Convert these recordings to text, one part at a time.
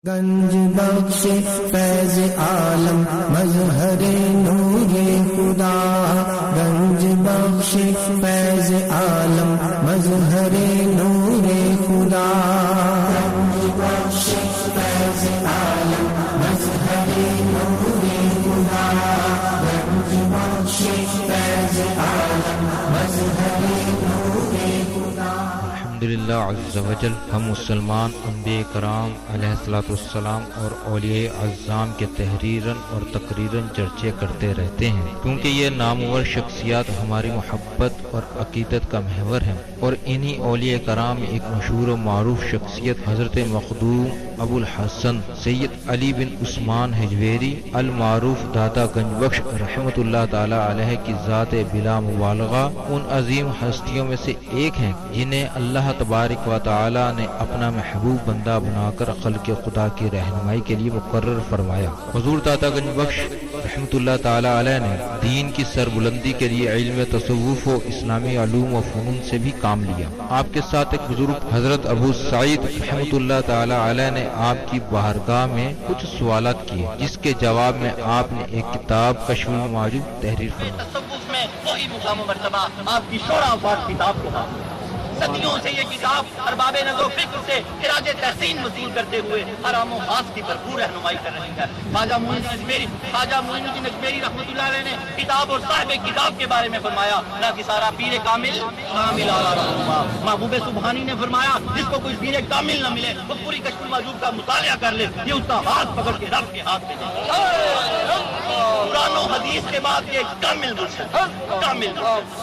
گنج بخش فیض عالم مظہر نور خدا، گنج بخش فیض عالم مظہر نور خدا، گنج بخش فیض عالم مظہر نور خدا، گنج بخش فیض عالم مظہر نور خدا۔ الحمدللہ عز وجل، ہم مسلمان انبیاء کرام علیہ الصلوۃ والسلام اور اولیاء اعظام کے تحریراً اور تقریراً چرچے کرتے رہتے ہیں، کیونکہ یہ نامور شخصیات ہماری محبت اور عقیدت کا محور ہیں، اور انہی اولیاء کرام میں ایک مشہور و معروف شخصیت حضرت مخدوم ابو الحسن سید علی بن عثمان حجویری المعروف داتا گنج بخش رحمۃ اللہ تعالی علیہ کی ذات بلا مبالغہ ان عظیم ہستیوں میں سے ایک ہیں جنہیں اللہ تبارک و تعالی نے اپنا محبوب بندہ بنا کر خلق خدا کی رہنمائی کے لیے مقرر فرمایا۔ حضور داتا گنج بخش رحمۃ اللہ تعالی علیہ نے دین کی سربلندی کے لیے علم تصوف و اسلامی علوم و فنون سے بھی کام لیا۔ آپ کے ساتھ ایک بزرگ حضرت ابو سعید رحمۃ اللہ تعالی علیہ نے آپ کی بارگاہ میں کچھ سوالات کیے، جس کے جواب میں آپ نے ایک کتاب کشف المعجوب تحریر فرمائی۔ تصوف میں وہی مقام و مرتبہ آپ کی شورا آفات کتاب کو حاصل ہے۔ صدیوں سے یہ کتاب ارباب نظر و فکر سے خراج تحسین وصول کرتے ہوئے حرام و خاص کی بھرپور رہنمائی کر رہی ہے۔ خواجہ معین الدین اجمیری رحمۃ اللہ علیہ نے کتاب اور صاحب کتاب کے بارے میں فرمایا، نہ کہ سارا پیر کامل اعلیٰ رہنما۔ محبوب سبحانی نے فرمایا، جس کو کوئی پیر کامل نہ ملے وہ پوری کشف المعجوب کا مطالعہ کر لے، یہ اس کا ہاتھ پکڑ کے رب کے ہاتھ میں دے گا۔ قرآن و حدیث کے بعد یہ کامل مرشد، کامل مرشد۔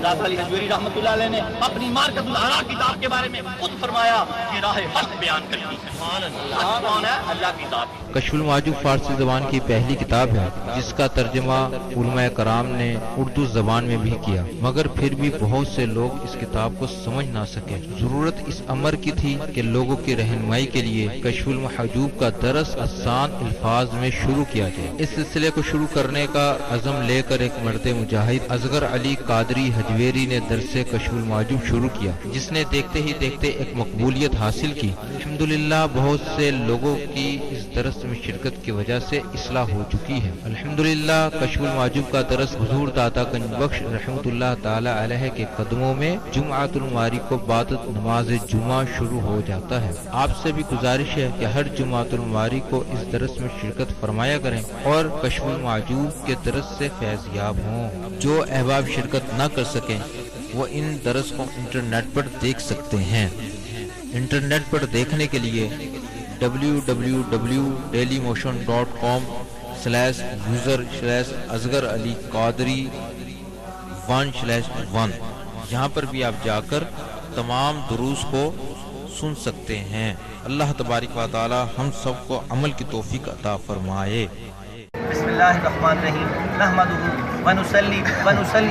داتا علی حجویری رحمۃ اللہ علیہ نے اپنی مارکت الآراء کتاب کے بارے میں خود فرمایا کہ راہ حق بیان کرتی ہے۔ کون ہے؟ اللہ کی ذات۔ کشف المعجوب فارسی زبان کی پہلی کتاب ہے جس کا ترجمہ علماء کرام نے اردو زبان میں بھی کیا، مگر پھر بھی بہت سے لوگ اس کتاب کو سمجھ نہ سکے۔ ضرورت اس امر کی تھی کہ لوگوں کی رہنمائی کے لیے کشف المحجوب کا درس آسان الفاظ میں شروع کیا جائے۔ اس سلسلے کو شروع کرنے کا عزم لے کر ایک مرد مجاہد اصغر علی قادری حجویری نے درس کشف المعجوب شروع کیا، جس نے دیکھتے ہی دیکھتے ایک مقبولیت حاصل کی۔ الحمدللہ بہت سے لوگوں کی اس درس میں شرکت کی وجہ سے اصلاح ہو چکی ہے۔ الحمدللہ کشف المعجوب کا درس حضور داتا گنج بخش رحمۃ اللہ تعالی علیہ کے قدموں میں جمعۃ المواری کو بعد نماز جمعہ شروع ہو جاتا ہے۔ آپ سے بھی گزارش ہے کہ ہر جمعۃ المواری کو اس درس میں شرکت فرمایا کریں اور کشف المعجوب کے درس سے فیض یاب ہوں۔ جو احباب شرکت نہ کر سکیں وہ ان درس کو انٹرنیٹ پر دیکھ سکتے ہیں۔ انٹرنیٹ پر دیکھنے کے لیے www.dailymotion.com/user/اصغر علی قادری 1/1 یہاں پر بھی آپ جا کر تمام دروس کو سن سکتے ہیں۔ اللہ تبارک و تعالی ہم سب کو عمل کی توفیق عطا فرمائے۔ بسم اللہ الرحمن الرحیم، نحمدہ ونصلی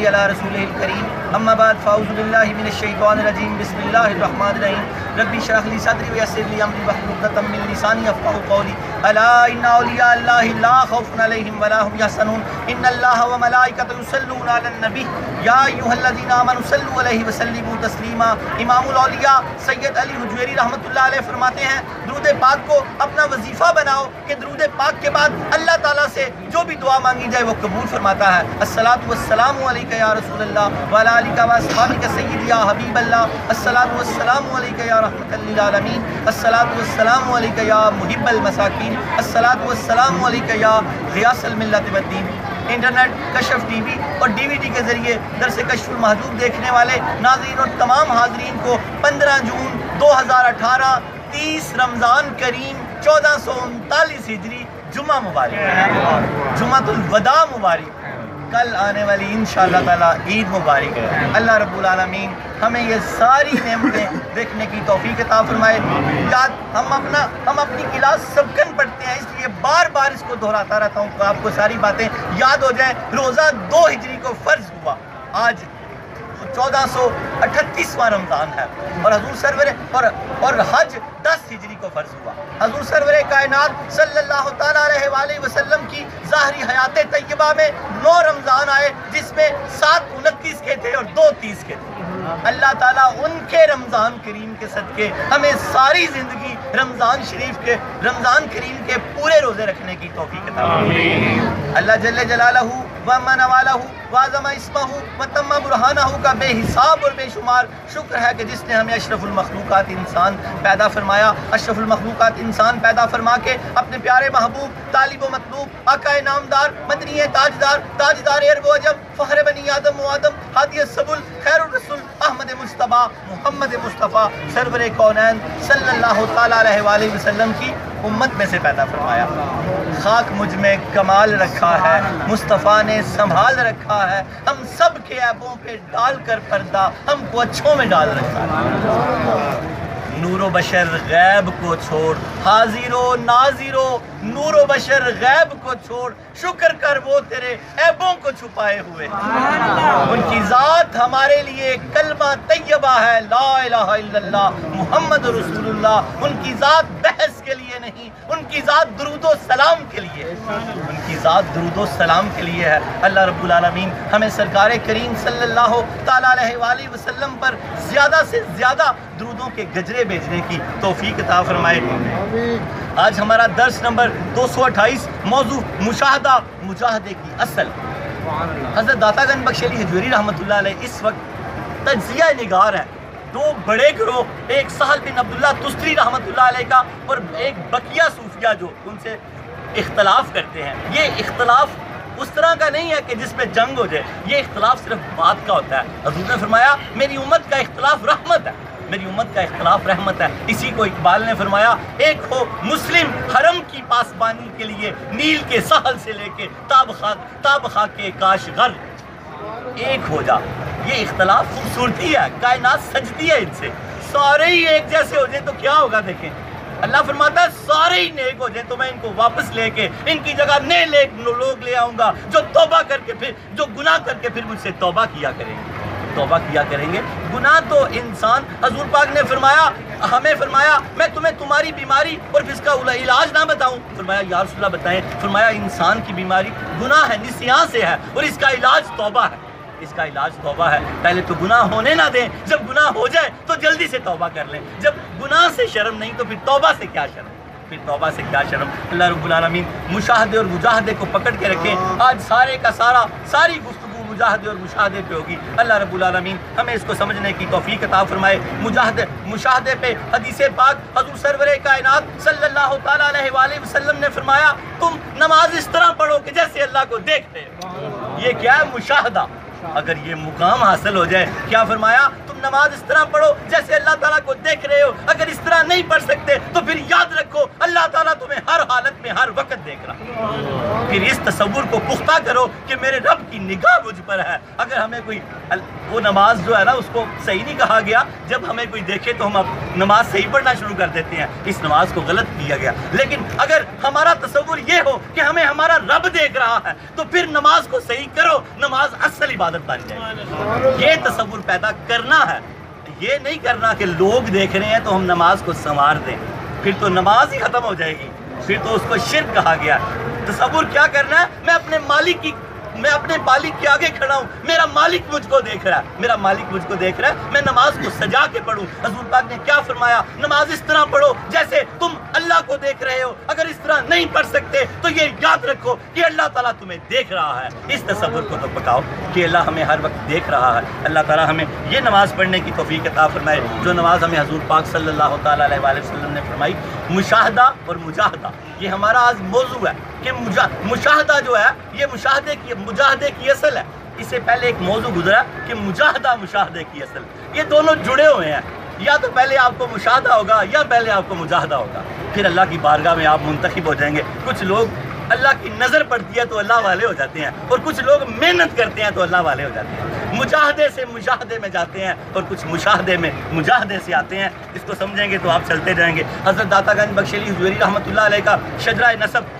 علی رسولہ الکریم، اما بعد فاعوذ باللہ من الشیطان الرجیم، بسم اللہ الرحمن الرحیم، ربی اشرح لی صدری ویسر لی امری واحلل عقدۃ من لسانی یفقهوا قولی، الا ان اولیاء اللہ لا خوف علیہم ولا هم یحزنون، ان اللہ وملائکتہ یصلون علی النبی یا ایھا الذین آمنوا صلوا علیہ وسلموا تسلیما۔ امام الاولیاء سید علی حجویری رحمۃ اللہ علیہ فرماتے ہیں، درود پاک کو اپنا وظیفہ بناؤ کہ درود پاک کے بعد اللہ تعالیٰ سے جو بھی دعا مانگی جائے وہ قبول فرماتا ہے۔ الصلاۃ والسلام علیک یا رسول اللہ وعلی آلک و اصحابک سیدی یا حبیب اللہ، الصلاۃ والسلام علیک یا رحمۃ للعالمین، الصلاۃ والسلام علیک یا محب المساکین، الصلاۃ والسلام علیک یا غیاث الملت والدین۔ انٹرنیٹ، کشف ٹی وی اور ڈی وی ڈی کے ذریعے درس کشف المحجوب دیکھنے والے ناظرین اور تمام حاضرین کو 15 جون 2018 30 رمضان کریم 1439 ہجری جمعہ مبارک، جمعۃ الوداع مبارک، کل آنے والی انشاءاللہ تعالی عید مبارک ہے۔ اللہ رب العالمین ہمیں یہ ساری نعمتیں دیکھنے کی توفیق عطا فرمائے۔ یاد ہم اپنی کلاس سبکن پڑھتے ہیں، اس لیے بار بار اس کو دہراتا رہتا ہوں کہ آپ کو ساری باتیں یاد ہو جائیں۔ روزہ 2 ہجری کو فرض ہوا، آج 1438واں رمضان ہے، اور حضور سرور اور حج 10 ہجری کو فرض ہوا۔ حضور سرور کائنات صلی اللہ تعالیٰ علیہ وآلہ وسلم کی ظاہری حیات طیبہ میں 9 رمضان آئے، جس میں 7 29 کے تھے اور 2 30 کے تھے۔ اللہ تعالیٰ ان کے رمضان کریم کے صدقے ہمیں ساری زندگی رمضان شریف کے، رمضان کریم کے پورے روزے رکھنے کی توفیق عطا فرمائے۔ اللہ جل جلالہ وَمَنَ وَالَهُ وَعَظَمَ اسْمَهُ وَتَمَّ بُرْهَانَهُ کا بے حساب اور بے شمار شکر ہے کہ جس نے ہمیں اشرف المخلوقات انسان پیدا فرمایا، اشرف المخلوقات انسان پیدا فرما کے اپنے پیارے محبوب طالب و مطلوب آقا نامدار مدنی تاجدار تاجدار عرب و عجم فخر بنی آدم و آدم ہادی السبل خیر الرسول احمد مصطفیٰ محمد مصطفیٰ سرور کونین صلی اللہ تعالیٰ علیہ وآلہ وسلم کی امت میں سے پیدا فرمایا۔ خاک مجھ میں کمال رکھا ہے، مصطفیٰ نے سنبھال رکھا ہے، ہم سب کے عیبوں پہ ڈال کر پردہ ہم کو اچھوں میں ڈال رکھا ہے۔ نور و بشر غیب کو چھوڑ، حاضر و ناظر و نور و بشر غیب کو چھوڑ، شکر کر وہ تیرے عیبوں کو چھپائے ہوئے۔ ان کی ذات ہمارے لیے کلمہ طیبہ ہے، لا الہ الا اللہ محمد رسول اللہ۔ ان کی ذات بحث کے لیے نہیں، ان کی ذات درود و سلام کے لیے، ان کی ذات درود و سلام کے لیے ہے۔ اللہ رب العالمین ہمیں سرکار کریم صلی اللہ تعالیٰ علیہ وآلہ وسلم پر زیادہ سے زیادہ درودوں کے گجرے بھیجنے کی توفیق عطا فرمائے۔ آج ہمارا درس نمبر 228، موضوع مشاہدہ مجاہدے کی اصل۔ حضرت داتا گنج بخش علی حجویری رحمۃ اللہ علیہ اس وقت تجزیہ نگار ہے۔ دو بڑے گروہ، ایک سہل بن عبداللہ تستری رحمۃ اللہ علیہ کا اور ایک بقیہ صوفیہ جو ان سے اختلاف کرتے ہیں۔ یہ اختلاف اس طرح کا نہیں ہے کہ جس پہ جنگ ہو جائے، یہ اختلاف صرف بات کا ہوتا ہے۔ حضور نے فرمایا میری امت کا اختلاف رحمت ہے، میری امت کا اختلاف رحمت ہے۔ اسی کو اقبال نے فرمایا ایک ہو مسلم حرم کی پاسبانی کے لیے، نیل کے ساحل سے لے کے تاب خاک کے کاش غر، ایک ہو جا۔ یہ اختلاف خوبصورتی ہے، کائنات سجتی ہے ان سے۔ سارے ہی ایک جیسے ہو جائیں تو کیا ہوگا دیکھیں۔ اللہ فرماتا ہے سارے ہی نیک ہو جائیں تو میں ان کو واپس لے کے ان کی جگہ نئے لوگ لے آؤں گا جو توبہ کر کے پھر جو گناہ کر کے پھر مجھ سے توبہ کیا کریں گے، توبہ کیا کریں گے۔ گناہ تو انسان، حضور پاک نے فرمایا، ہمیں فرمایا میں تمہیں تمہاری بیماری اور پھر اس کا علاج نہ بتاؤں؟ فرمایا یا رسول اللہ بتائیں۔ فرمایا انسان کی بیماری گناہ ہے، نسیان سے ہے، اور اس کا علاج توبہ ہے، اس کا علاج توبہ ہے۔ پہلے تو گناہ ہونے نہ دیں، جب گناہ ہو جائے تو جلدی سے توبہ کر لیں۔ جب گناہ سے شرم نہیں تو پھر توبہ سے کیا شرم، پھر توبہ سے کیا شرم۔ اللہ رب العالمین مشاہدے اور مجاہدے کو پکڑ کے رکھیں۔ آج سارے کا ساری گفتگو مجاہدے اور مشاہدے پہ ہوگی۔ اللہ رب العالمین ہمیں اس کو سمجھنے کی توفیق عطا فرمائے۔ مشاہدے پہ حدیث پاک حضور سرور کائنات صلی اللہ تعالیٰ علیہ وآلہ وسلم نے فرمایا تم نماز اس طرح پڑھو کہ جیسے اللہ کو دیکھ رہے ہو۔ یہ کیا ہے؟ مشاہدہ۔ اگر یہ مقام حاصل ہو جائے، کیا فرمایا؟ تم نماز اس طرح پڑھو جیسے اللہ تعالیٰ کو دیکھ رہے ہو۔ اگر اس طرح نہیں پڑھ سکتے تو پھر یاد رکھو اللہ تعالیٰ تمہیں ہر حالت میں ہر وقت دیکھ رہا۔ پھر اس تصور کو پختہ کرو کہ میرے رب کی نگاہ مجھ پر ہے۔ اگر ہمیں کوئی وہ نماز جو ہے نا اس کو صحیح نہیں کہا گیا، جب ہمیں کوئی دیکھے تو ہم اب نماز صحیح پڑھنا شروع کر دیتے ہیں، اس نماز کو غلط کیا گیا۔ لیکن اگر ہمارا تصور یہ ہو کہ ہمیں ہمارا رب دیکھ رہا ہے تو پھر نماز کو صحیح کرو، نماز اصل عبادت بن جائے۔ یہ تصور پیدا کرنا ہے، یہ نہیں کرنا کہ لوگ دیکھ رہے ہیں تو ہم نماز کو سنوار دیں، پھر تو نماز ہی ختم ہو جائے گی، پھر تو اس کو شرک کہا گیا۔ تصور کیا کرنا ہے؟ میں اپنے مالک کے آگے کھڑا ہوں، میرا مالک مجھ کو دیکھ رہا ہے، میرا مالک مجھ کو دیکھ رہا ہے، میں نماز کو سجا کے پڑھوں۔ حضور پاک نے کیا فرمایا؟ نماز اس طرح پڑھو جیسے تم اللہ کو دیکھ رہے ہو۔ اگر اس طرح نہیں پڑھ سکتے تو یہ یاد رکھو کہ اللہ تعالیٰ تمہیں دیکھ رہا ہے۔ اس تصور کو تو پکاؤ کہ اللہ ہمیں ہر وقت دیکھ رہا ہے۔ اللہ تعالیٰ ہمیں یہ نماز پڑھنے کی توفیق عطا فرمائے جو نماز ہمیں حضور پاک صلی اللہ تعالیٰ علیہ وآلہ وسلم نے فرمائی۔ مشاہدہ اور مجاہدہ، یہ ہمارا آج موضوع ہے کہ مشاہدہ جو ہے یہ مجاہدے کی اصل ہے۔ اس سے پہلے ایک موضوع گزرا کہ مجاہدہ مشاہدے کی اصل، یہ دونوں جڑے ہوئے ہیں۔ یا تو پہلے آپ کو مشاہدہ ہوگا یا پہلے آپ کو مجاہدہ ہوگا، پھر اللہ کی بارگاہ میں آپ منتخب ہو جائیں گے۔ کچھ لوگ اللہ کی نظر پڑتی ہے تو اللہ والے ہو جاتے ہیں، اور کچھ لوگ محنت کرتے ہیں تو اللہ والے ہو جاتے ہیں۔ مجاہدے سے مشاہدے میں جاتے ہیں اور کچھ مشاہدے میں مجاہدے سے آتے ہیں۔ اس کو سمجھیں گے تو آپ چلتے جائیں گے۔ حضرت داتا گنج بخش علی حجویری رحمۃ اللہ علیہ کا شجرہ نسب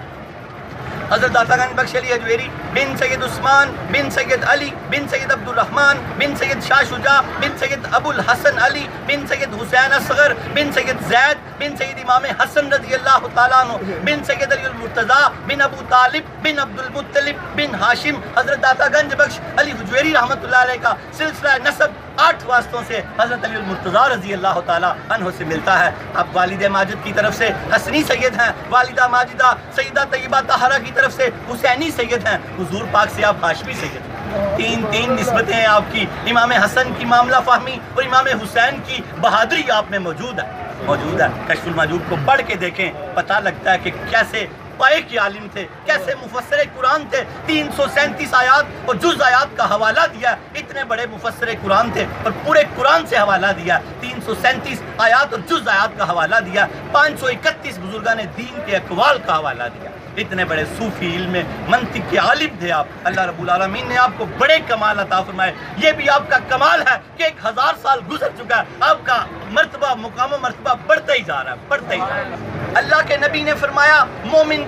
حضرت داتا گنج بخش علی حجویری بن سید عثمان بن سید علی بن سید عبد الرحمن بن سید شاہ شجاع بن سید ابو الحسن علی بن سید حسین اصغر بن سید زید بن سید امام حسن رضی اللہ تعالیٰ عنہ بن سید علی المرتضیٰ بن ابو طالب بن عبد المطلب بن ہاشم حضرت داتا گنج بخش علی حجویری رحمۃ اللہ علیہ کا سلسلہ نسب 8 واسطوں سے حضرت علی المرتضیٰ رضی اللہ تعالیٰ عنہ سے ملتا ہے. اب والد ماجد کی طرف سے حسنی سید ہیں، والدہ ماجدہ سیدہ طیبہ طاہرہ کی طرف سے حسینی سید ہیں، حضور پاک سے آپ ہاشمی سید ہیں. تین نسبتیں ہیں آپ کی. امام حسن کی معاملہ فہمی اور امام حسین کی بہادری آپ میں موجود ہے. کشف المحجوب کو پڑھ کے دیکھیں، پتہ لگتا ہے کہ کیسے پائے کے عالم تھے، کیسے مفسر قرآن تھے. 337 آیات اور جز آیات کا حوالہ دیا. اتنے بڑے مفسر قرآن تھے اور پورے قرآن سے حوالہ دیا. 337 آیات اور جز آیات کا حوالہ دیا. 531 بزرگان دین کے اقوال کا حوالہ دیا. اتنے بڑے صوفی علم منطق کے عالم تھے آپ. اللہ رب العالمین نے آپ کو بڑے کمال عطا فرمائے. یہ بھی آپ کا کمال ہے کہ 1000 سال گزر چکا ہے، آپ کا مرتبہ مقام و مرتبہ بڑھتا ہی جا رہا ہے. اللہ کے نبی نے فرمایا مومن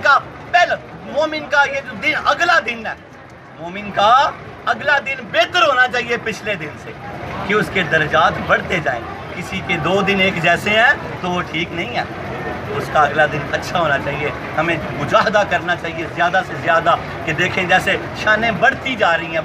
کا یہ جو دن اگلا دن ہے، مومن کا اگلا دن بہتر ہونا چاہیے پچھلے دن سے، کہ اس کے درجات بڑھتے جائیں. کسی کے 2 دن ایک جیسے ہیں تو وہ ٹھیک نہیں ہے، اس کا اگلا دن اچھا ہونا چاہیے. ہمیں مجاہدہ کرنا چاہیے زیادہ سے زیادہ، کہ دیکھیں جیسے شانیں بڑھتی جا رہی ہیں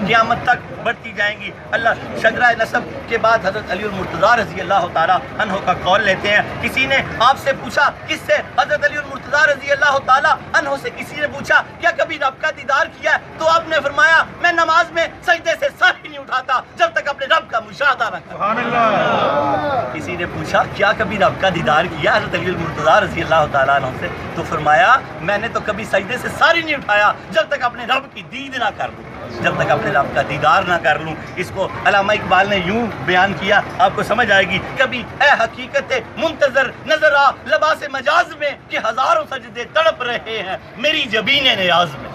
قیامت تک بڑھتی جائیں گی. اللہ شجرہ نسب کے بعد حضرت علی المرتضیٰ رضی اللہ تعالیٰ عنہ کا قول لیتے ہیں. کسی نے آپ سے پوچھا، کس سے؟ حضرت علی المرتضیٰ رضی اللہ تعالیٰ عنہ سے کسی نے پوچھا کیا کبھی رب کا دیدار کیا ہے؟ تو آپ نے فرمایا میں نماز میں سجدے سے سر ہی نہیں اٹھاتا جب تک اپنے رب کا مشاہدہ نہ کروں. کسی نے پوچھا کیا کبھی رب کا دیدار کیا حضرت علی المرتضیٰ رضی اللہ تعالیٰ عنہ سے؟ تو فرمایا میں نے تو کبھی سجدے سے سر ہی نہیں اٹھایا جب تک اپنے رب کی دید نہ کر لوں، جب تک اپنے رب کا دیدار نہ کر لوں. اس کو علامہ اقبال نے یوں بیان کیا، آپ کو سمجھ آئے گی. کبھی اے حقیقت منتظر نظر آ لباس مجاز میں، کہ ہزاروں سجدے تڑپ رہے ہیں میری جبین نیاز میں.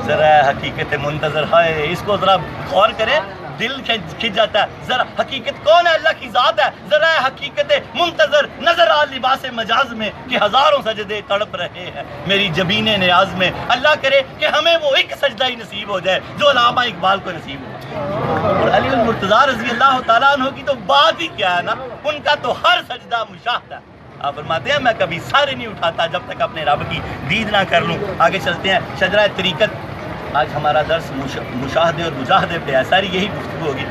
ذرا حقیقت منتظر ہے، اس کو ذرا غور کریں، دل کھنچ جاتا ہے. ذرا حقیقت کون ہے؟ اللہ کی ذات ہے. ذرا حقیقت منتظر نظر آ لباس مجاز میں، کہ ہزاروں سجدے تڑپ رہے ہیں میری جبین نیاز میں. اللہ کرے کہ ہمیں وہ ایک سجدہ ہی نصیب ہو جائے جو علامہ اقبال کو نصیب ہو. اور علی المرتضیٰ رضی اللہ تعالیٰ عنہ کی تو بات ہی کیا ہے نا، ان کا تو ہر سجدہ مشاہدہ. آپ فرماتے ہیں میں کبھی سر نہیں اٹھاتا جب تک اپنے رب کی دید نہ کر لوں. آگے چلتے ہیں. شجرہ طریقت. آج ہمارا درس مشاہدے اور مجاہدے پہ ہے، ساری یہی گفتگو ہوگی.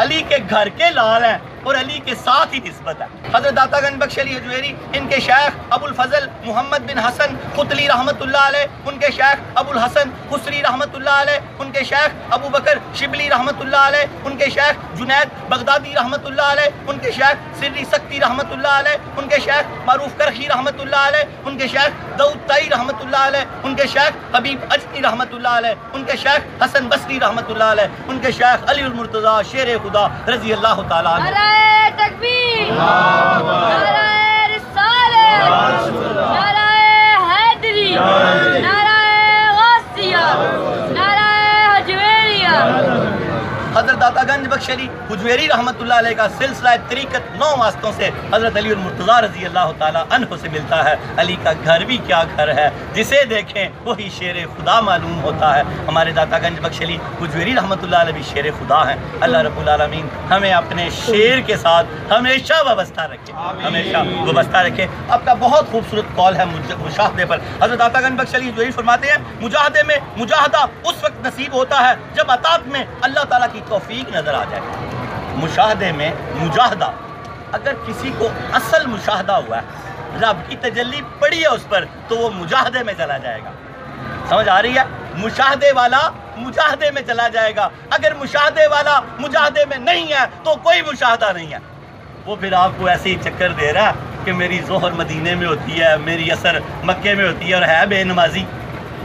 علی کے گھر کے لال ہیں اور علی کے ساتھ ہی نسبت ہے. حضرت داتا گنج بخش علی حجویری، ان کے شیخ ابو الفضل محمد بن حسن قطلی رحمۃ اللہ علیہ، ان کے شیخ ابو الحسن خسری رحمۃ اللہ علیہ، ان کے شیخ ابو بکر شبلی رحمۃ اللہ علیہ، ان کے شیخ جنید بغدادی رحمۃ اللہ علیہ، ان کے شیخ سری سکتی رحمۃ اللہ علیہ، ان کے شیخ معروف کرخی رحمۃ اللہ علیہ، ان کے شیخ داؤد طائی رحمۃ اللہ علیہ، ان کے شیخ حبیب اجنی رحمۃ اللہ علیہ، ان کے شیخ حسن بصری رحمۃ اللہ علیہ، ان کے شیخ علی المرتضیٰ شیر خدا رضی اللہ تعالیٰ عنہ. تکبیر، نعرہ رسالت، نعرہ حیدری، نعرہ غوثیہ، نعرہ حجویریہ. حضرت داتا گنج بخش علی حجویری رحمۃ اللہ علیہ کا سلسلہ طریقت 9 واسطوں سے حضرت علی المرتضیٰ رضی اللہ تعالیٰ عنہ سے ملتا ہے. علی کا گھر بھی کیا گھر ہے، جسے دیکھیں وہی شیر خدا معلوم ہوتا ہے. ہمارے داتا گنج بخش علی حجویری رحمۃ اللہ علیہ بھی شیر خدا ہیں. اللہ رب العالمین ہمیں اپنے شیر کے ساتھ ہمیشہ وابستہ رکھے، ہمیشہ وابستہ رکھے. آپ کا بہت خوبصورت قول ہے مشاہدے پر. حضرت داتا گنج بخش علی حجویری فرماتے ہیں مجاہدے میں مجاہدہ اس وقت نصیب ہوتا ہے جب اطاعت میں اللہ تعالیٰ کی توفیق نظر آ جائے. مشاہدے میں مجاہدہ، اگر کسی کو اصل مشاہدہ ہوا ہے، رب کی تجلی پڑی ہے اس پر، تو وہ مجاہدے میں چلا جائے گا. سمجھ آ رہی ہے؟ مشاہدے والا مجاہدے میں چلا جائے گا. اگر مشاہدے والا مجاہدے میں نہیں ہے تو کوئی مشاہدہ نہیں ہے. وہ پھر آپ کو ایسے ہی چکر دے رہا ہے کہ میری ظہر مدینے میں ہوتی ہے، میری اثر مکے میں ہوتی ہے، اور ہے بے نمازی.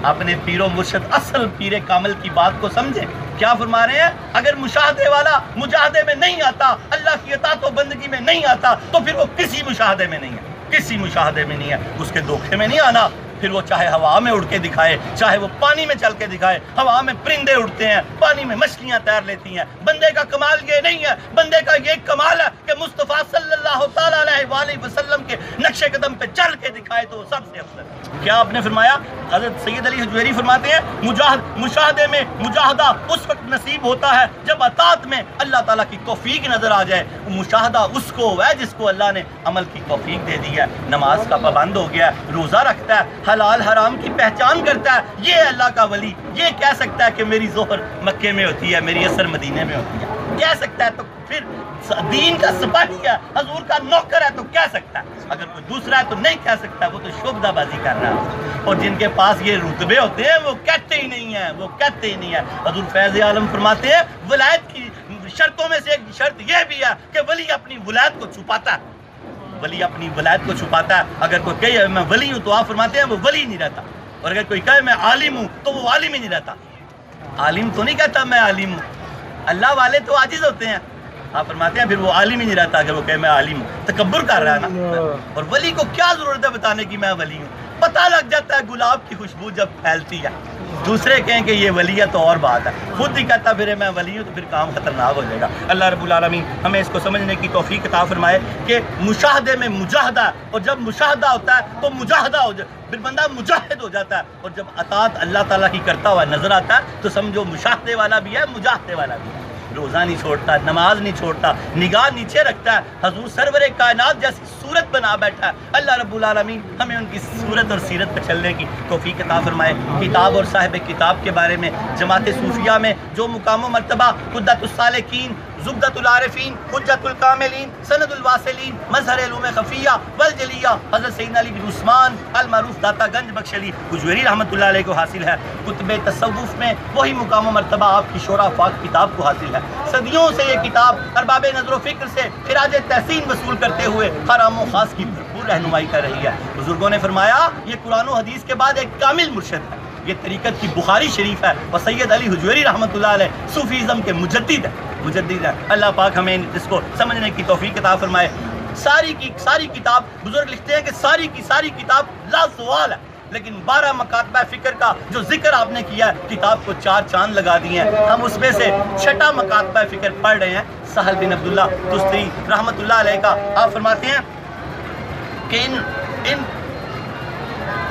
اپنے پیر و مرشد اصل پیر کامل کی بات کو سمجھیں. کیا فرما رہے ہیں؟ اگر مشاہدے والا مجاہدے میں نہیں آتا، اللہ کی اطاعت و بندگی میں نہیں آتا، تو پھر وہ کسی مشاہدے میں نہیں ہے، کسی مشاہدے میں نہیں ہے. اس کے دھوکے میں نہیں آنا. پھر وہ چاہے ہوا میں اڑ کے دکھائے، چاہے وہ پانی میں چل کے دکھائے۔ ہوا میں پرندے اڑتے ہیں، پانی میں مچھلیاں تیر لیتی ہیں۔ بندے کا کمال یہ نہیں ہے، بندے کا یہ کمال ہے کہ مصطفیٰ صلی اللہ تعالیٰ علیہ وآلہ وسلم کے نقش قدم پہ چل کے دکھائے تو وہ سب سے افضل ہے۔ کیا آپ نے فرمایا؟ حضرت سید علی حجویری فرماتے ہیں مشاہدے میں مجاہدہ اس وقت نصیب ہوتا ہے جب اطاعت میں اللہ تعالیٰ کی توفیق نظر آ جائے۔ مشاہدہ اس کو ہے جس کو اللہ نے عمل کی توفیق دے دی ہے، نماز کا پابند ہو گیا ہے، روزہ رکھتا ہے، حلال حرام کی پہچان کرتا ہے، یہ اللہ کا ولی۔ یہ کہہ سکتا ہے کہ میری ظہر مکے میں ہوتی ہے، میری عصر مدینے میں ہوتی ہے، کہہ سکتا ہے، تو پھر دین کا سپاہی ہے، حضور کا نوکر ہے تو کہہ سکتا ہے۔ اگر کوئی دوسرا ہے تو نہیں کہہ سکتا، وہ تو شعبدہ بازی کر رہا ہے۔ اور جن کے پاس یہ رتبے ہوتے ہیں وہ کہتے ہی نہیں ہیں، وہ کہتے ہی نہیں ہیں۔ حضور فیض عالم فرماتے ہیں ولایت کی شرطوں میں سے ایک شرط یہ بھی ہے کہ ولی اپنی ولایت کو چھپاتا ہے، ولی اپنی ولایت کو چھپاتا ہے۔ اگر کوئی کہے میں ولی ہوں تو آپ فرماتے ہیں وہ ولی نہیں رہتا، اور اگر کوئی کہے میں عالم ہوں تو وہ عالم ہی نہیں رہتا۔ عالم تو نہیں کہتا میں عالم ہوں، اللہ والے تو عاجز ہوتے ہیں، آپ فرماتے ہیں پھر وہ عالم ہی نہیں رہتا اگر وہ کہے میں عالم ہوں، تکبر کر رہا ہے نا۔ اور ولی کو کیا ضرورت ہے بتانے کی میں ولی ہوں؟ پتہ لگ جاتا ہے گلاب کی خوشبو جب پھیلتی ہے، دوسرے کہیں کہ یہ ولی ہے تو اور بات ہے، خود ہی کہتا پھر میں ولی ہوں تو پھر کام خطرناک ہو جائے گا۔ اللہ رب العالمین ہمیں اس کو سمجھنے کی توفیق عطا فرمائے کہ مشاہدے میں مجاہدہ، اور جب مشاہدہ ہوتا ہے تو مجاہدہ ہو جائے، پھر بندہ مجاہد ہو جاتا ہے، اور جب اطاعت اللہ تعالیٰ کی کرتا ہوا نظر آتا ہے تو سمجھو مشاہدے والا بھی ہے، مجاہدے والا بھی ہے۔ روزہ نہیں چھوڑتا، نماز نہیں چھوڑتا، نگاہ نیچے رکھتا ہے، حضور سرور کائنات جیسی صورت بنا بیٹھا ہے۔ اللہ رب العالمین ہمیں ان کی صورت اور سیرت پہ چلنے کی توفیق عطا فرمائے۔ کتاب اور صاحب کتاب کے بارے میں جماعت صوفیہ میں جو مقام و مرتبہ قدۃ السالکین، زبدۃ العارفین، حجت الکاملین، سند الواصلین، مظہر علوم خفیہ والجلیہ حضرت سیدنا علی بن عثمان المعروف داتا گنج بخشلی حجویری رحمۃ اللہ علیہ کو حاصل ہے۔ کتب تصوف میں وہی مقام و مرتبہ آپ کی شورا فاق کتاب کو حاصل ہے۔ صدیوں سے یہ کتاب ارباب نظر و فکر سے خراج تحسین وصول کرتے ہوئے ہر عام و خاص کی بھرپور رہنمائی کر رہی ہے۔ بزرگوں نے فرمایا یہ قرآن و حدیث کے بعد ایک کامل مرشد ہے، یہ طریقت کی بخاری شریف ہے، اور سید علی حجویری رحمۃ اللہ علیہ صوفیزم کے مجدد ہے۔ اللہ پاک ہمیں اس کو سمجھنے کی توفیق عطا فرمائے۔ ساری کی ساری کتاب، بزرگ لکھتے ہیں کہ ساری کی ساری کتاب لا سوال ہے، لیکن 12 مکاتبہ فکر کا جو ذکر آپ نے کیا ہے کتاب کو 4 چاند لگا دیے ہیں۔ ہم اس میں سے 6واں مکاتبہ فکر پڑھ رہے ہیں، سہل بن عبداللہ تستری رحمۃ اللہ علیہ کا۔ آپ فرماتے ہیں کہ ان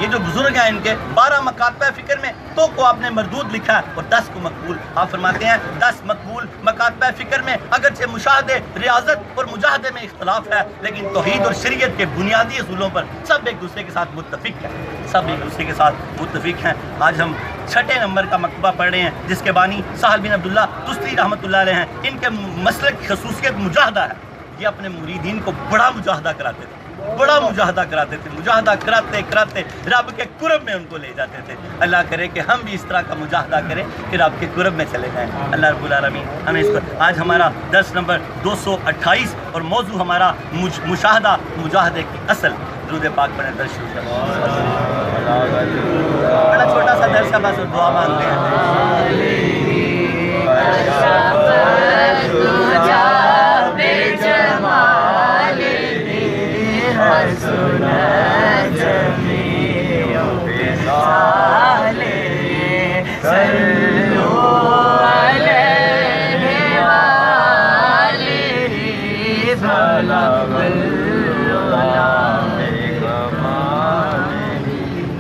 یہ جو بزرگ ہیں ان کے 12 مکاتبہ فکر میں 2 کو آپ نے مردود لکھا ہے اور 10 کو مقبول۔ آپ فرماتے ہیں 10 مقبول مکاتبہ فکر میں اگرچہ مشاہدے، ریاضت اور مجاہدے میں اختلاف ہے، لیکن توحید اور شریعت کے بنیادی اصولوں پر سب ایک دوسرے کے ساتھ متفق ہیں، سب ایک دوسرے کے ساتھ متفق ہیں۔ آج ہم 6 نمبر کا مکتبہ پڑھ رہے ہیں جس کے بانی سہل بن عبداللہ تستری رحمۃ اللہ علیہ ہیں۔ ان کے مسلک کی خصوصیت مجاہدہ ہے، یہ اپنے مریدین کو بڑا مجاہدہ کراتے تھے، بڑا مجاہدہ کراتے تھے، مجاہدہ کراتے کراتے رب کے قرب میں ان کو لے جاتے تھے۔ اللہ کرے کہ ہم بھی اس طرح کا مجاہدہ کریں کہ رب کے قرب میں چلے جائیں۔ اللہ رب العالمین ہمیں اس کو۔ آج ہمارا درس نمبر 228 اور موضوع ہمارا مشاہدہ، مجاہدے کی اصل۔ درود پاک پڑھیں، درس شروع کریں۔ بڑا چھوٹا سا درس ہے، بس دعا مانگتے ہیں۔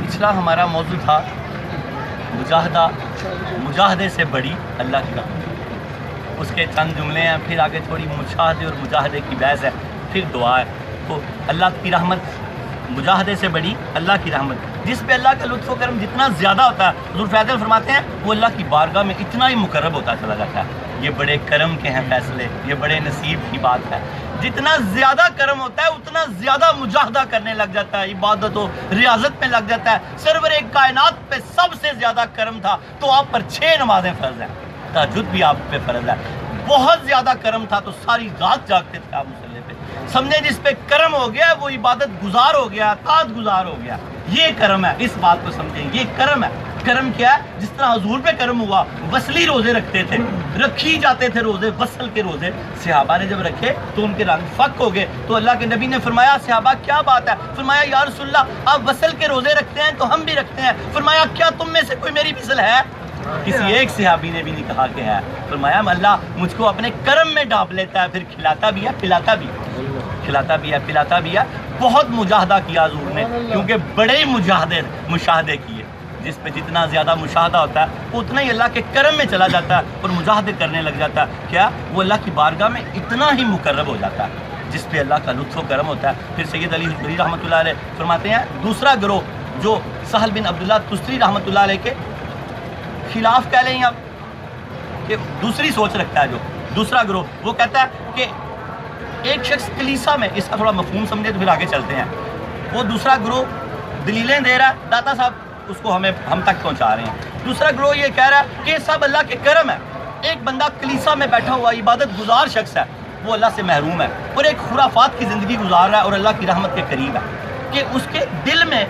پچھلا ہمارا موضوع تھا مجاہدہ، مجاہدے سے بڑی اللہ کی رحمت۔ اس کے چند جملے ہیں، پھر آگے تھوڑی مشاہدے اور مجاہدے کی بحث ہے، پھر دعا ہے۔ تو اللہ کی رحمت، مجاہدے سے بڑی اللہ کی رحمت، جس پہ اللہ کا لطف و کرم جتنا زیادہ ہوتا ہے، حضور فیضل فرماتے ہیں وہ اللہ کی بارگاہ میں اتنا ہی مقرب ہوتا چلا جاتا ہے۔ یہ بڑے کرم کے ہیں فیصلے، یہ بڑے نصیب کی بات ہے۔ جتنا زیادہ کرم ہوتا ہے اتنا زیادہ مجاہدہ کرنے لگ جاتا ہے، عبادت و ریاضت میں لگ جاتا ہے۔ سرور کائنات پہ سب سے زیادہ کرم تھا تو آپ پر 6 نمازیں فرض ہیں، تہجد بھی آپ پہ فرض ہے۔ بہت زیادہ کرم تھا تو ساری رات جاگتے تھے آپ مصلی پہ۔ سمجھے جس پہ کرم ہو گیا وہ عبادت گزار ہو گیا، طاعت گزار ہو گیا۔ یہ کرم ہے، اس بات کو سمجھیں، یہ کرم ہے۔ کرم کیا ہے؟ جس طرح حضور پہ کرم ہوا، وصلی روزے رکھتے تھے، رکھی جاتے تھے روزے، وصل کے روزے۔ صحابہ نے جب رکھے تو ان کے رنگ فک ہو گئے، تو اللہ کے نبی نے فرمایا صحابہ کیا بات ہے؟ فرمایا یا رسول اللہ آپ وصل کے روزے رکھتے ہیں تو ہم بھی رکھتے ہیں۔ فرمایا کیا تم میں سے کوئی میری مثل ہے؟ کسی ایک صحابی نے بھی نہیں کہا کہ ہے۔ فرمایا اللہ مجھ کو اپنے کرم میں ڈانپ لیتا ہے، پھر کھلاتا بھی ہے، پلاتا بھی ہے، کھلاتا بھی ہے، پلاتا بھی ہے۔ بہت مجاہدہ کیا حضور نے، کیونکہ بڑے مشاہدے کیے۔ جس پہ جتنا زیادہ مشاہدہ ہوتا ہے وہ اتنا ہی اللہ کے کرم میں چلا جاتا ہے اور مجاہدے کرنے لگ جاتا ہے۔ کیا وہ اللہ کی بارگاہ میں اتنا ہی مقرب ہو جاتا ہے جس پہ اللہ کا لطف و کرم ہوتا ہے۔ پھر سید علی حجویری رحمۃ اللہ علیہ فرماتے ہیں دوسرا گروہ جو سہل بن عبداللہ تستری رحمۃ اللہ علیہ کے خلاف کہہ لیں آپ کہ دوسری سوچ رکھتا ہے، جو دوسرا گروہ وہ کہتا ہے کہ ایک شخص کلیسا میں، اس کا تھوڑا مفہوم سمجھے تو پھر آگے چلتے ہیں۔ وہ دوسرا گروہ دلیلیں دے رہا ہے، داتا صاحب اس کو ہم تک پہنچا رہے ہیں۔ دوسرا گروہ یہ کہہ رہا ہے کہ سب اللہ کے کرم ہے۔ ایک بندہ کلیسا میں بیٹھا ہوا عبادت گزار شخص ہے، وہ اللہ سے محروم ہے اور ایک خرافات کی زندگی گزار رہا ہے اور اللہ کی رحمت کے قریب ہے، کہ اس کے دل میں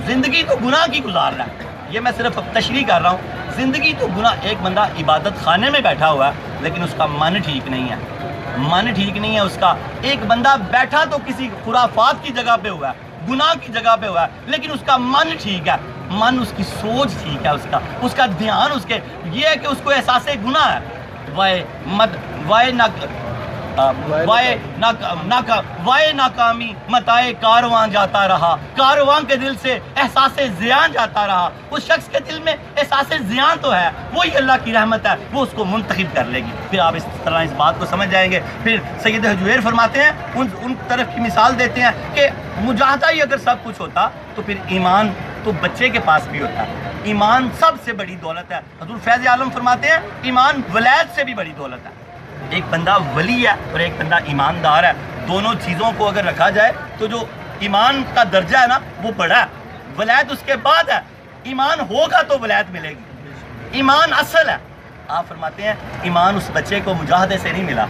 زندگی تو گناہ کی گزار رہا ہے۔ یہ میں صرف تشریح کر رہا ہوں، زندگی تو گناہ۔ ایک بندہ عبادت خانے میں بیٹھا ہوا ہے لیکن اس کا من ٹھیک نہیں ہے، من ٹھیک نہیں ہے اس کا۔ ایک بندہ بیٹھا تو کسی خرافات کی جگہ پہ ہوا ہے، گناہ کی جگہ پہ ہوا ہے، لیکن اس کا من ٹھیک ہے، من اس کی سوچ ٹھیک ہے، اس کا دھیان اس کے یہ ہے کہ اس کو احساس گناہ ہے۔ وائے ناکامی متائے کارواں جاتا رہا، کارواں کے دل سے احساس زیان جاتا رہا۔ اس شخص کے دل میں احساس زیان تو ہے، وہی اللہ کی رحمت ہے، وہ اس کو منتخب کر لے گی۔ پھر آپ اس طرح اس بات کو سمجھ جائیں گے۔ پھر سید حجویر فرماتے ہیں، ان طرف کی مثال دیتے ہیں کہ مجاہدہ ہی اگر سب کچھ ہوتا تو پھر ایمان تو بچے کے پاس بھی ہوتا۔ ایمان سب سے بڑی دولت ہے۔ حضور فیض عالم فرماتے ہیں ایمان ولایت سے بھی بڑی دولت ہے۔ ایک بندہ ولی ہے اور ایک بندہ ایماندار ہے، دونوں چیزوں کو اگر رکھا جائے تو جو ایمان کا درجہ ہے نا وہ بڑا ہے، ولایت اس کے بعد ہے۔ ایمان ہوگا تو ولایت ملے گی، ایمان اصل ہے۔ آپ فرماتے ہیں ایمان اس بچے کو مجاہدے سے نہیں ملا،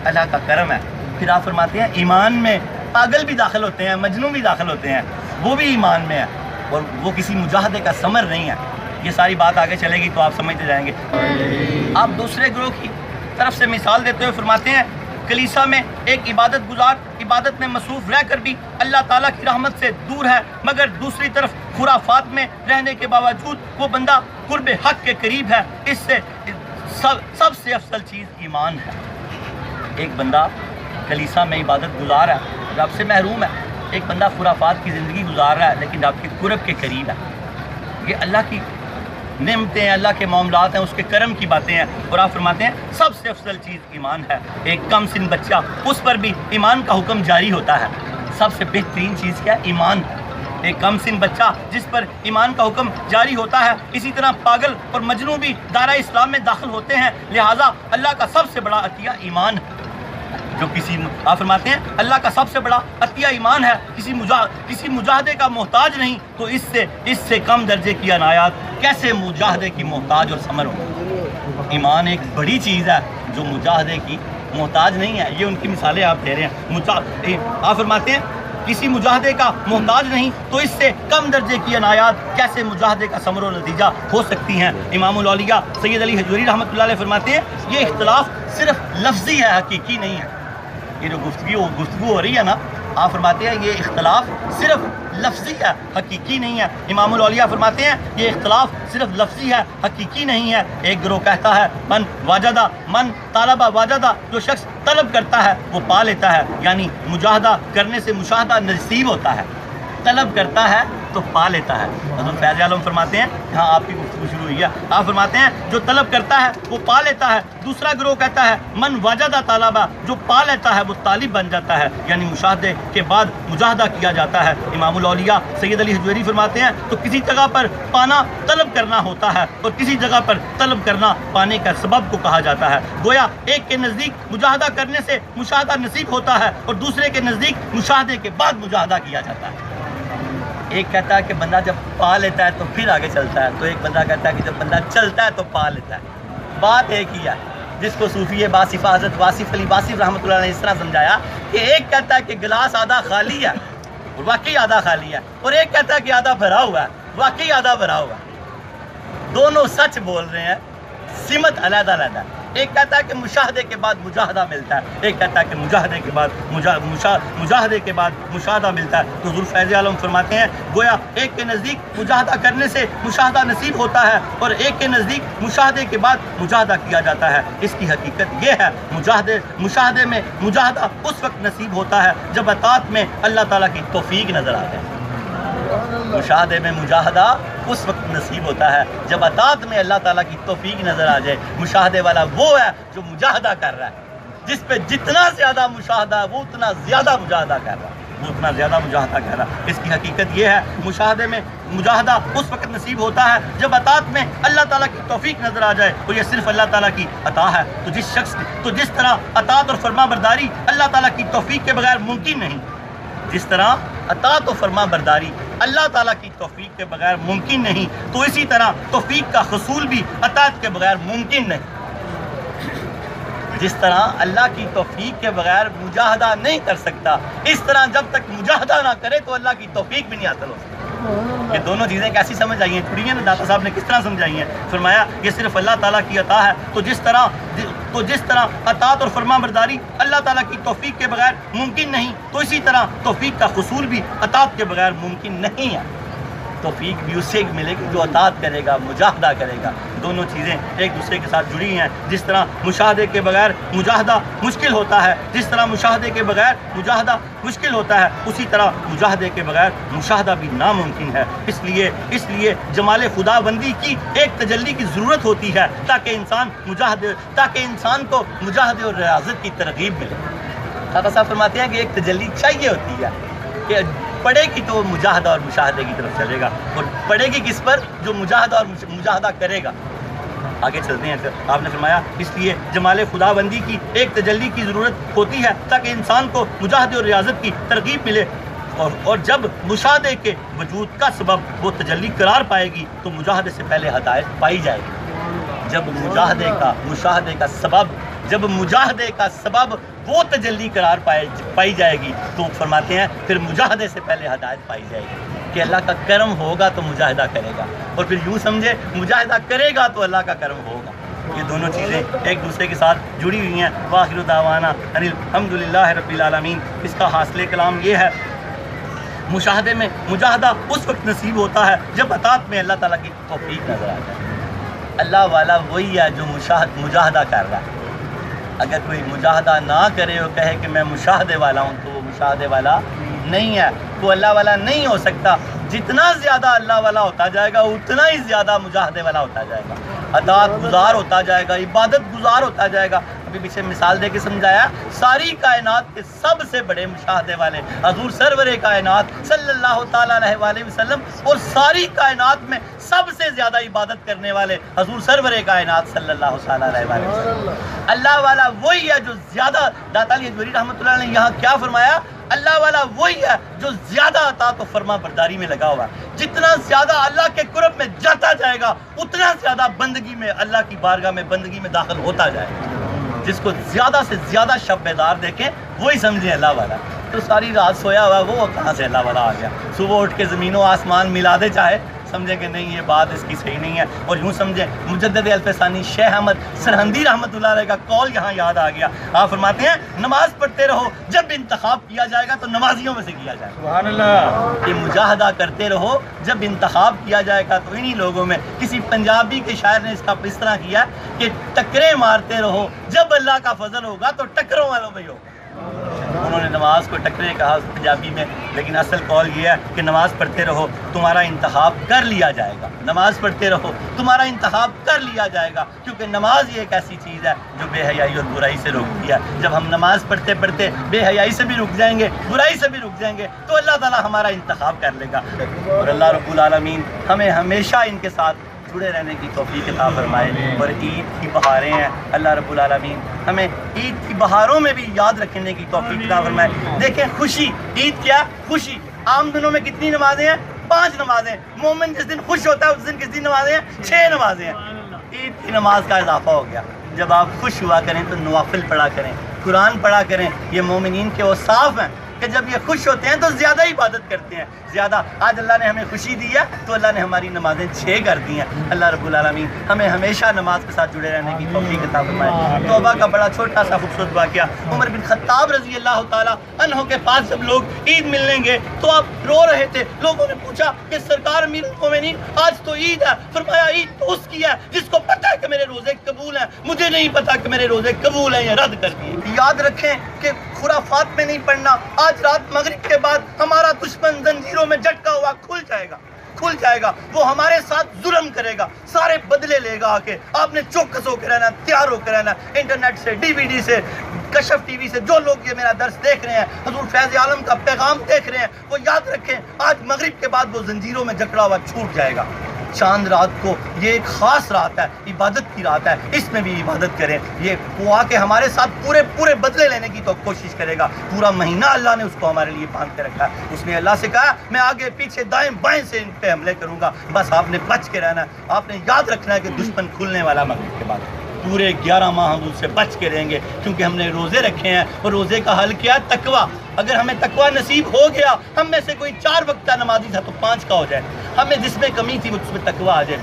اللہ کا کرم ہے۔ پھر آپ فرماتے ہیں ایمان میں پاگل بھی داخل ہوتے ہیں، مجنون بھی داخل ہوتے ہیں، وہ بھی ایمان میں ہے اور وہ کسی مجاہدے کا ثمر نہیں ہے۔ یہ ساری بات آگے چلے گی تو آپ سمجھتے جائیں گے۔ آپ دوسرے گروہ کی طرف سے مثال دیتے ہوئے فرماتے ہیں کلیسا میں ایک عبادت گزار عبادت میں مصروف رہ کر بھی اللہ تعالیٰ کی رحمت سے دور ہے، مگر دوسری طرف خرافات میں رہنے کے باوجود وہ بندہ قرب حق کے قریب ہے۔ اس سے سب سے افضل چیز ایمان ہے۔ ایک بندہ کلیسا میں عبادت گزار ہے، رب سے محروم ہے، ایک بندہ خرافات کی زندگی گزار رہا ہے لیکن رب کے قرب کے قریب ہے۔ یہ اللہ کی نعمتیں ہیں، اللہ کے معاملات ہیں، اس کے کرم کی باتیں ہیں۔ اور آپ فرماتے ہیں سب سے افضل چیز ایمان ہے۔ ایک کم سن بچہ، اس پر بھی ایمان کا حکم جاری ہوتا ہے۔ سب سے بہترین چیز کیا ہے؟ ایمان۔ ایک کم سن بچہ جس پر ایمان کا حکم جاری ہوتا ہے۔ اسی طرح پاگل اور مجنون بھی دائرہ اسلام میں داخل ہوتے ہیں، لہٰذا اللہ کا سب سے بڑا عطیہ ایمان ہے۔ جو آپ فرماتے ہیں اللہ کا سب سے بڑا عطیہ ایمان ہے، کسی مجاہدے کا محتاج نہیں، تو اس سے کم درجے کی عنایات کیسے مجاہدے کی محتاج اور ثمر ہو؟ ایمان ایک بڑی چیز ہے جو مجاہدے کی محتاج نہیں ہے۔ یہ ان کی مثالیں آپ دے رہے ہیں۔ آپ فرماتے ہیں کسی مجاہدے کا محتاج نہیں تو اس سے کم درجے کی عنایات کیسے مجاہدے کا ثمر و نتیجہ ہو سکتی ہیں۔ امام الاولیاء سید علی حجویری رحمۃ اللہ علیہ فرماتے ہیں یہ اختلاف صرف لفظی ہے، حقیقی نہیں ہے۔ یہ جو گفتگو ہو رہی ہے نا، آپ فرماتے ہیں یہ اختلاف صرف لفظی ہے، حقیقی نہیں ہے۔ امام الاولیاء فرماتے ہیں یہ اختلاف صرف لفظی ہے، حقیقی نہیں ہے۔ ایک گروہ کہتا ہے من طالبہ واجدہ، جو شخص طلب کرتا ہے وہ پا لیتا ہے، یعنی مجاہدہ کرنے سے مشاہدہ نصیب ہوتا ہے، طلب کرتا ہے تو پا لیتا ہے۔ حضرت فیض عالم فرماتے ہیں، ہاں آپ کی گفتگو شروع ہوئی ہے، آپ فرماتے ہیں جو طلب کرتا ہے وہ پا لیتا ہے۔ دوسرا گروہ کہتا ہے من واجدہ طالبہ، جو پا لیتا ہے وہ طالب بن جاتا ہے، یعنی مشاہدے کے بعد مجاہدہ کیا جاتا ہے۔ امام الاولیاء سید علی حجویری فرماتے ہیں تو کسی جگہ پر پانا طلب کرنا ہوتا ہے اور کسی جگہ پر طلب کرنا پانے کا سبب کو کہا جاتا ہے۔ گویا ایک کے نزدیک مجاہدہ کرنے سے مشاہدہ نصیب ہوتا ہے اور دوسرے کے نزدیک مشاہدے کے بعد مجاہدہ کیا جاتا ہے۔ ایک کہتا ہے کہ بندہ جب پا لیتا ہے تو پھر آگے چلتا ہے، تو ایک بندہ کہتا ہے کہ جب بندہ چلتا ہے تو پا لیتا ہے۔ بات ایک ہی ہے، جس کو صوفی باصفہ حضرت واصف علی واصف رحمۃ اللہ نے اس طرح سمجھایا کہ ایک کہتا ہے کہ گلاس آدھا خالی ہے اور واقعی آدھا خالی ہے، اور ایک کہتا ہے کہ آدھا بھرا ہوا ہے، واقعی آدھا بھرا ہوا ہے. دونوں سچ بول رہے ہیں، سمت علیحدہ علیحدہ ہے. ایک کہتا ہے کہ مشاہدے کے بعد مجاہدہ ملتا ہے، ایک کہتا ہے کہ مجاہدے کے بعد مشاہدہ ملتا ہے. تو حضور فیض عالم فرماتے ہیں گویا ایک کے نزدیک مجاہدہ کرنے سے مشاہدہ نصیب ہوتا ہے، اور ایک کے نزدیک مشاہدے کے بعد مجاہدہ کیا جاتا ہے. اس کی حقیقت یہ ہے مشاہدے میں مجاہدہ اس وقت نصیب ہوتا ہے جب اطاعت میں اللہ تعالیٰ کی توفیق نظر آ جائے. مشاہدے میں مجاہدہ اس وقت نصیب ہوتا ہے جب اطاعت میں اللہ تعالیٰ کی توفیق نظر آ جائے. مشاہدے والا وہ ہے جو مجاہدہ کر رہا ہے، جس پہ جتنا زیادہ مشاہدہ ہے وہ اتنا زیادہ مجاہدہ کر رہا ہے، اس کی حقیقت یہ ہے مشاہدے میں مجاہدہ اس وقت نصیب ہوتا ہے جب اطاعت میں اللہ تعالیٰ کی توفیق نظر آ جائے، اور یہ صرف اللہ تعالیٰ کی عطا ہے. تو جس طرح اطاعت اور فرما برداری اللہ تعالیٰ کی توفیق کے بغیر ممکن نہیں، جس طرح اطاعت و فرما برداری اللہ تعالیٰ کی توفیق کے بغیر ممکن نہیں، تو اسی طرح توفیق کا حصول بھی اطاعت کے بغیر ممکن نہیں. جس طرح اللہ کی توفیق کے بغیر مجاہدہ نہیں کر سکتا، اس طرح جب تک مجاہدہ نہ کرے تو اللہ کی توفیق بھی نہیں حاصل ہو سکتی. یہ دونوں چیزیں کیسی سمجھ آئی ہیں؟ چھڑی ہیں نا، داتا صاحب نے کس طرح سمجھائی ہیں. فرمایا یہ صرف اللہ تعالیٰ کی عطا ہے، تو جس طرح اطاعت اور فرما برداری اللہ تعالیٰ کی توفیق کے بغیر ممکن نہیں، تو اسی طرح توفیق کا حصول بھی اطاعت کے بغیر ممکن نہیں ہے. توفیق بھی اس سے ملے گی جو اطاعت کرے گا، مجاہدہ کرے گا. دونوں چیزیں ایک دوسرے کے ساتھ جڑی ہیں. جس طرح مشاہدے کے بغیر مجاہدہ مشکل ہوتا ہے، جس طرح مشاہدے کے بغیر مجاہدہ مشکل ہوتا ہے، اسی طرح مجاہدے کے بغیر مشاہدہ بھی ناممکن ہے. اس لیے جمال خدا بندی کی ایک تجلی کی ضرورت ہوتی ہے تاکہ انسان کو مجاہدے اور ریاضت کی ترغیب ملے. داتا صاحب فرماتے ہیں کہ ایک تجلی چاہیے ہوتی ہے کہ پڑے گی تو مجاہدہ اور مشاہدے کی طرف چلے گا، اور پڑے گی کس پر؟ جو مجاہدہ اور مجاہدہ کرے گا. آگے چلتے ہیں. آپ نے فرمایا اس لیے جمال خدا بندی کی ایک تجلی کی ضرورت ہوتی ہے تاکہ انسان کو مجاہدے اور ریاضت کی ترغیب ملے، اور جب مشاہدے کے وجود کا سبب وہ تجلی قرار پائے گی تو مجاہدے سے پہلے ہدایت پائی جائے گی. جب مجاہدے کا سبب وہ تجلی قرار پائی جائے گی تو فرماتے ہیں پھر مجاہدے سے پہلے ہدایت پائی جائے گی کہ اللہ کا کرم ہوگا تو مجاہدہ کرے گا، اور پھر یوں سمجھے مجاہدہ کرے گا تو اللہ کا کرم ہوگا. یہ دونوں چیزیں ایک دوسرے کے ساتھ جڑی ہوئی ہیں. وآخر دعوانا ان الحمدللہ رب العالمین. اس کا حاصل کلام یہ ہے مشاہدے میں مجاہدہ اس وقت نصیب ہوتا ہے جب اطاعت میں اللہ تعالیٰ کی توفیق نظر آ جائے. اللہ والا وہی ہے جو مجاہدہ کر رہا ہے. اگر کوئی مجاہدہ نہ کرے اور کہے کہ میں مشاہدے والا ہوں تو وہ مشاہدے والا نہیں ہے، وہ اللہ والا نہیں ہو سکتا. جتنا زیادہ اللہ والا ہوتا جائے گا اتنا ہی زیادہ مجاہدے والا ہوتا جائے گا، اطاعت گزار ہوتا جائے گا، عبادت گزار ہوتا جائے گا. ابھی پیچھے مثال دے کے سمجھایا، ساری کائنات کے سب سے بڑے مشاہدے والے حضور سرور کائنات صلی اللہ تعالیٰ علیہ وآلہ وسلم، اور ساری کائنات میں سب سے زیادہ عبادت کرنے والے حضور سرور کائنات صلی اللہ تعالیٰ علیہ وآلہ وسلم. اللہ والا وہی ہے جو زیادہ، داتا علی اجوری رحمۃ اللہ نے یہاں کیا فرمایا؟ اللہ والا وہی ہے جو زیادہ اطاعت و فرما برداری میں لگا ہوا ہے. جتنا زیادہ اللہ کے قرب میں جاتا جائے گا اتنا زیادہ بندگی میں، اللہ کی بارگاہ میں بندگی میں داخل ہوتا جائے گا. جس کو زیادہ سے زیادہ شب بیدار دیکھیں وہی سمجھیں اللہ والا. تو ساری رات سویا ہوا وہ کہاں سے اللہ والا آ گیا؟ صبح اٹھ کے زمین و آسمان ملا دے چاہے، سمجھیں کہ نہیں یہ بات اس کی صحیح نہیں ہے. اور یوں سمجھیں مجدد الفسانی شیخ احمد سرہندی رحمۃ اللہ علیہ کا قول یہاں یاد آ گیا. آپ فرماتے ہیں نماز پڑھتے رہو، جب انتخاب کیا جائے گا تو نمازیوں میں سے کیا جائے گا. سبحان اللہ. کہ مجاہدہ کرتے رہو، جب انتخاب کیا جائے گا تو انہی لوگوں میں. کسی پنجابی کے شاعر نے اس کا اس طرح کیا کہ ٹکریں مارتے رہو، جب اللہ کا فضل ہوگا تو ٹکروں والوں میں ہوگا. انہوں نے نماز کو ٹکرے کہا پنجابی میں، لیکن اصل قول یہ ہے کہ نماز پڑھتے رہو تمہارا انتخاب کر لیا جائے گا. نماز پڑھتے رہو تمہارا انتخاب کر لیا جائے گا، کیونکہ نماز یہ ایک ایسی چیز ہے جو بے حیائی اور برائی سے روکتی ہے. جب ہم نماز پڑھتے پڑھتے بے حیائی سے بھی رک جائیں گے، برائی سے بھی رک جائیں گے تو اللہ تعالیٰ ہمارا انتخاب کر لے گا. اور اللہ رب العالمین ہمیں ہمیشہ ان کے ساتھ جڑے رہنے کی توفیق عطا فرمائے. اور عید کی بہاریں ہیں، اللہ رب العالمین ہمیں عید کی بہاروں میں بھی یاد رکھنے کی توفیق عطا فرمائے. دیکھیں خوشی، عید کیا خوشی. عام دنوں میں کتنی نمازیں ہیں؟ 5 نمازیں. مومن جس دن خوش ہوتا ہے اس دن کتنی نمازیں ہیں؟ 6 نمازیں ہیں. عید کی نماز کا اضافہ ہو گیا. جب آپ خوش ہوا کریں تو نوافل پڑھا کریں، قرآن پڑھا کریں. یہ مومنین کے اوصاف ہیں کہ جب یہ خوش ہوتے ہیں تو زیادہ عبادت کرتے ہیں زیادہ. آج اللہ نے ہمیں خوشی دی ہے تو اللہ نے ہماری نمازیں 6 کر دی ہیں. اللہ رب العالمین ہمیں ہمیشہ نماز کے ساتھ جڑے رہنے کی توفیق عطا فرمائے. توبہ کا بڑا چھوٹا سا خوبصورت واقعہ. عمر بن خطاب رضی اللہ تعالیٰ عنہ کے پاس جب لوگ عید ملنے گے تو آپ رو رہے تھے. لوگوں نے پوچھا کہ سرکار امیر المومنین آج تو عید ہے. فرمایا عید تو اس کی ہے جس کو پتہ ہے کہ میرے روزے قبول ہیں. مجھے نہیں پتا کہ میرے روزے قبول ہیں یا رد کر دیے. یاد رکھیں کہ خرافات میں نہیں پڑھنا. آج رات مغرب کے بعد ہمارا دشمن زنجیروں میں جھٹکا ہوا کھل جائے گا. وہ ہمارے ساتھ ظلم کرے گا, سارے بدلے لے گا. آ کے آپ نے چوکس ہو کے رہنا, تیار ہو کے رہنا. انٹرنیٹ سے, DVD سے, کشف ٹی وی سے جو لوگ یہ میرا درس دیکھ رہے ہیں, حضور فیض عالم کا پیغام دیکھ رہے ہیں, وہ یاد رکھیں آج مغرب کے بعد وہ زنجیروں میں جکڑا ہوا چھوٹ جائے گا. چاند رات کو یہ ایک خاص رات ہے, عبادت کی رات ہے, اس میں بھی عبادت کریں. یہ وہ آ کے ہمارے ساتھ پورے بدلے لینے کی تو کوشش کرے گا. پورا مہینہ اللہ نے اس کو ہمارے لیے باندھ کے رکھا ہے. اس نے اللہ سے کہا میں آگے پیچھے دائیں بائیں سے ان پہ حملے کروں گا, بس آپ نے بچ کے رہنا ہے. آپ نے یاد رکھنا ہے کہ دشمن کھلنے والا مغرب کے بعد. پورے 11 ماہ ہم اس سے بچ کے رہیں گے کیونکہ ہم نے روزے رکھے ہیں. اور روزے کا حل کیا ہے؟ تقویٰ. اگر ہمیں تقویٰ نصیب ہو گیا, ہم میں سے کوئی 4 وقت کا نمازی تھا تو 5 کا ہو جائے. ہمیں جس میں کمی تھی اس میں تقویٰ آ جائے.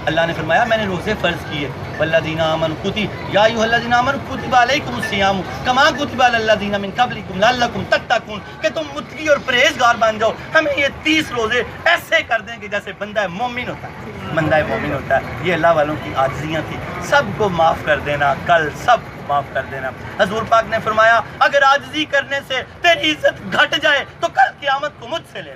اللہ نے فرمایا میں نے روزے فرض کیے. والذین آمنوا کتب یا ایھا الذین آمنوا کتب علیکم الصیام کما کتب علی الذین من قبلکم لعلکم تتقون, کہ تم متقی اور پرہیزگار بن جاؤ. ہمیں یہ 30 روزے ایسے کر دیں کہ جیسے بندہ مومن ہوتا ہے. یہ اللہ والوں کی عاجزیاں تھی. سب کو معاف کر دینا, کل سب کو معاف کر دینا. حضور پاک نے فرمایا اگر عاجزی کرنے سے تیری عزت گھٹ جائے تو کل قیامت کو مجھ سے لے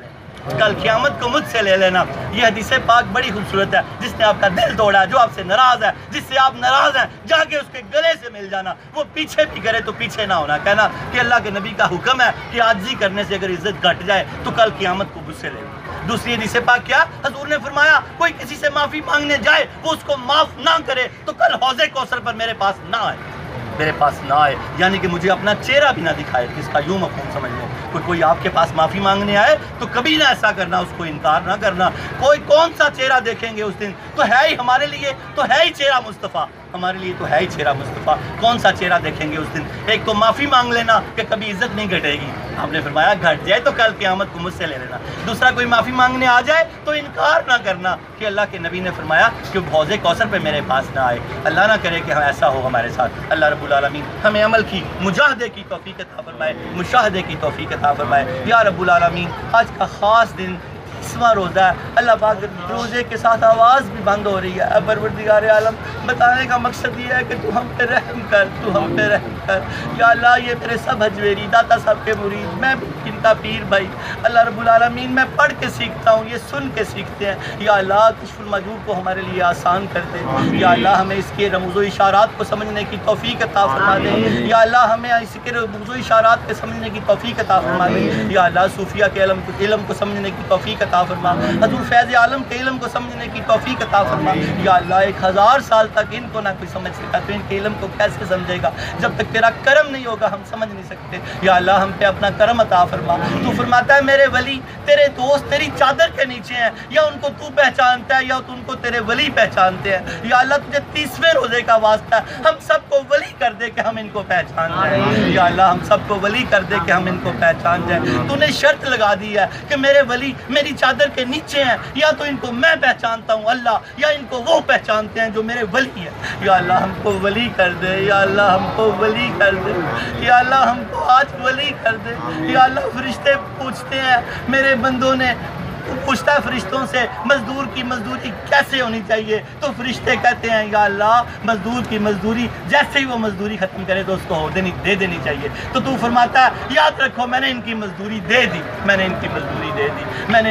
لینا. یہ حدیث پاک بڑی خوبصورت ہے. جس نے آپ کا دل توڑا, جو آپ سے ناراض ہے, جس سے آپ ناراض ہیں, جا کے اس کے گلے سے مل جانا. وہ پیچھے بھی کرے تو پیچھے نہ ہونا, کہنا کہ اللہ کے نبی کا حکم ہے کہ عاجزی کرنے سے اگر عزت گھٹ جائے تو کل قیامت کو مجھ سے لے. دوسری حدیث پاک کیا حضور نے فرمایا کوئی کسی سے معافی مانگنے جائے, وہ اس کو معاف نہ کرے تو کل حوض کوثر پر میرے پاس نہ آئے. یعنی کہ مجھے اپنا چہرہ بھی نہ دکھائے. اس کا یوں مفہوم سمجھ لیں, کوئی آپ کے پاس معافی مانگنے آئے تو کبھی نہ ایسا کرنا, اس کو انکار نہ کرنا. کوئی کون سا چہرہ دیکھیں گے اس دن, تو ہے ہی ہمارے لیے تو ہے ہی چہرہ مصطفیٰ. کون سا چہرہ دیکھیں گے اس دن؟ ایک تو معافی مانگ لینا کہ کبھی عزت نہیں گھٹے گی. آپ نے فرمایا گھٹ جائے تو کل قیامت کو مجھ سے لے لینا. دوسرا کوئی معافی مانگنے آ جائے تو انکار نہ کرنا کہ اللہ کے نبی نے فرمایا کہ حوض کوثر پہ میرے پاس نہ آئے. اللہ نہ کرے کہ ایسا ہو ہمارے ساتھ. اللہ رب العالمین ہمیں عمل کی مجاہدے کی توفیق عطا فرمائے, مشاہدے کی توفیق عطا فرمائے. یا رب العالمین آج کا خاص دن 30واں روزہ ہے. اللہ پاک روزے کے ساتھ آواز بھی بند ہو رہی ہے. اے پروردگار عالم, بتانے کا مقصد یہ ہے کہ تو ہم پہ رحم کر. یا اللہ یہ میرے سب حجویری داتا صاحب کے مرید, میں ان کا پیر بھائی, اللہ رب العالمین میں پڑھ کے سیکھتا ہوں, یہ سن کے سیکھتے ہیں. یا اللہ کشف المجوب کو ہمارے لیے آسان کر دے. یا اللہ ہمیں اس کے رموز و اشارات کو سمجھنے کی توفیق عطا فرما دے. یا اللہ ہمیں اس کے رموز و اشارات کے سمجھنے کی توفیق عطا فرما دے. یا اللہ صوفیہ کے علم کو سمجھنے کی توفیق عطا فرما. حضور فیض عالم کے علم کو سمجھنے کی توفیق عطا فرما. یا اللہ 1000 سال تک ان کو نہ کوئی سمجھ سکا تو ان کے علم کو کیسے سمجھے گا؟ جب تک تیرا کرم نہیں ہوگا ہم سمجھ نہیں سکتے. یا اللہ ہم پہ اپنا کرم عطا فرما. تو فرماتا ہے میرے ولی تیرے دوست تیری چادر کے نیچے ہیں, یا ان کو تو پہچانتا ہے یا تو ان کو تیرے ولی پہچانتے ہیں. یا اللہ تجھے 30ویں روزے کا واسطہ ہے, ہم سب کو ولی کر دے کہ ہم ان کو پہچان جائیں. یا اللہ ہم سب کو ولی کر دے کہ ہم ان کو پہچان جائیں. تو نے شرط لگا دی ہے کہ میرے ولی میری چادر کے نیچے ہیں, یا تو ان کو میں پہچانتا ہوں اللہ, یا ان کو وہ پہچانتے ہیں جو میرے ولی ہیں. یا اللہ ہم کو ولی کر دے. یا اللہ ہم کو ولی کر دے. یا اللہ ہم کو آج ولی کر دے. یا اللہ فرشتے پوچھتے ہیں میرے بندوں نے پوچھتا ہے فرشتوں سے مزدور کی مزدوری کیسے ہونی چاہیے, تو فرشتے کہتے ہیں یا اللہ مزدور کی مزدوری جیسے ہی وہ مزدوری ختم کرے تو اس کو دے دینی چاہیے. تو فرماتا ہے یاد رکھو میں نے ان کی مزدوری دے دی, میں نے